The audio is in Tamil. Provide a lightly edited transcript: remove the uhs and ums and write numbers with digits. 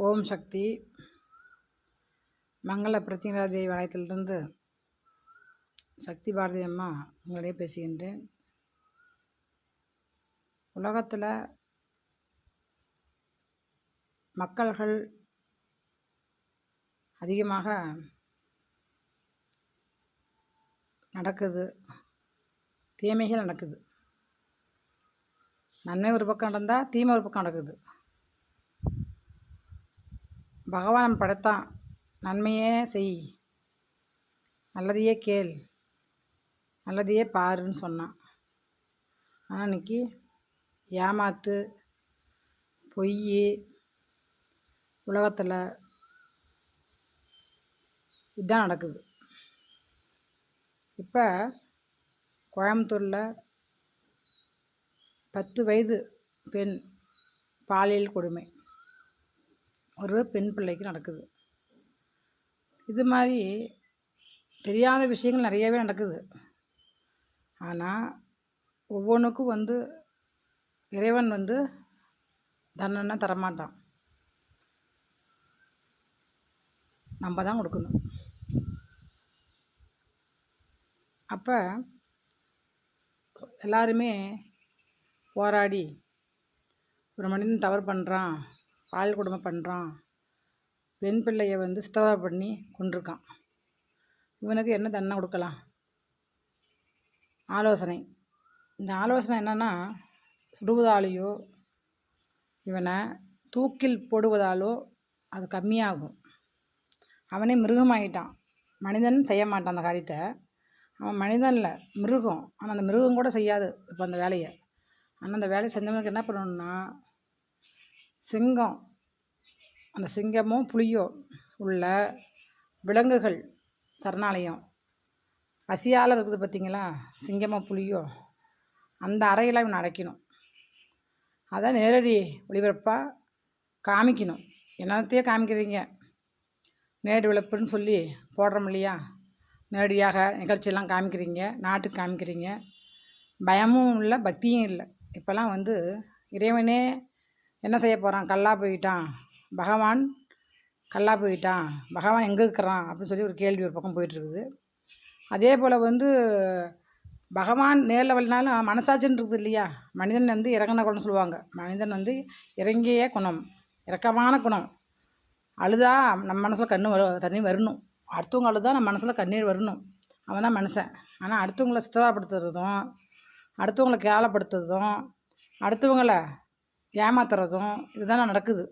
ஓம் சக்தி. மங்கள பிரத்திங்கரா தேவி வளையத்திலிருந்து சக்தி பாரதி அம்மா உங்களிடையே பேசுகின்றேன். உலகத்தில் மக்கள்கள் அதிகமாக நடக்குது, தீமைகள் நடக்குது. நன்மை ஒரு பக்கம் நடந்தால் தீமை ஒரு பக்கம் நடக்குது. பகவான் படைத்தான், நன்மையே செய், நல்லதையே கேள், நல்லதையே பாருன்னு சொன்னான். ஆனால் இன்னைக்கு ஏமாத்து, பொய் உலகத்தில் இதுதான் நடக்குது. இப்போ கோயம்புத்தூரில் 10 வயது பெண் பாலியல் கொடுமை ஒரு பெண் பிள்ளைக்கு நடக்குது. இது மாதிரி தெரியாத விஷயங்கள் நிறையவே நடக்குது. ஆனால் ஒவ்வொன்றுக்கும் இறைவன் தண்டனை தரமாட்டான், நம்ம தான் கொடுக்கணும். அப்போ எல்லாருமே போராடி ஒரு மனிதன் தவறு பண்ணுறான், பால் கொடுமை பண்ணுறான், பெண் பிள்ளையை சித்திரவதை பண்ணி கொண்டிருக்கான், இவனுக்கு என்ன தண்டனை கொடுக்கலாம்? ஆலோசனை. இந்த ஆலோசனை என்னென்னா, சுடுவதாலேயோ இவனை தூக்கில் போடுவதாலோ அது கம்மியாகும். அவனே மிருகமாகிட்டான், மனிதன் செய்ய மாட்டான் அந்த காரியத்தை. அவன் மனிதன் இல்லை, மிருகம். ஆனால் அந்த மிருகம் கூட செய்யாது இப்போ அந்த வேலையை. ஆனால் அந்த வேலையை செஞ்சவனுக்கு என்ன பண்ணணும்னா, சிங்கம், அந்த சிங்கமோ புலியோ உள்ள விலங்குகள் சரணாலயம் பசியால் இருக்குது பார்த்திங்களா, சிங்கமோ புலியோ, அந்த அறையில் இவனை அடைக்கணும். அதை நேரடி ஒளிபரப்பாக காமிக்கணும். என்னத்தையே காமிக்கிறீங்க, நேரடி விளப்புன்னு சொல்லி போடுறோம் இல்லையா, நேரடியாக நிகழ்ச்சியெல்லாம் காமிக்கிறீங்க, நாட்டுக்கு காமிக்கிறீங்க. பயமும் இல்லை, பக்தியும் இல்லை. இப்போல்லாம் இறைவனே என்ன செய்ய போகிறான், கல்லா போயிட்டான், பகவான் கல்லா போயிட்டான், பகவான் எங்கே இருக்கிறான் அப்படின்னு சொல்லி ஒரு கேள்வி ஒரு பக்கம் போயிட்டுருக்குது. அதே போல் பகவான் நேரில் வரலினாலும் மனசாட்சின்னு இருக்குது இல்லையா. மனிதன் இறங்கின குணம் சொல்லுவாங்க. மனிதன் இறங்கிய குணம், இறக்கமான குணம். அழுதா நம்ம மனசில் தண்ணி வரணும், அடுத்தவங்க அழுதா நம்ம மனசில் கண்ணீர் வரணும். அவன் தான் மனுஷன். ஆனால் அடுத்தவங்களை சித்திரப்படுத்துறதும், அடுத்தவங்களை கேவலப்படுத்துறதும், அடுத்தவங்களை ஏமாத்துறதும் இதுதானே நடக்குது.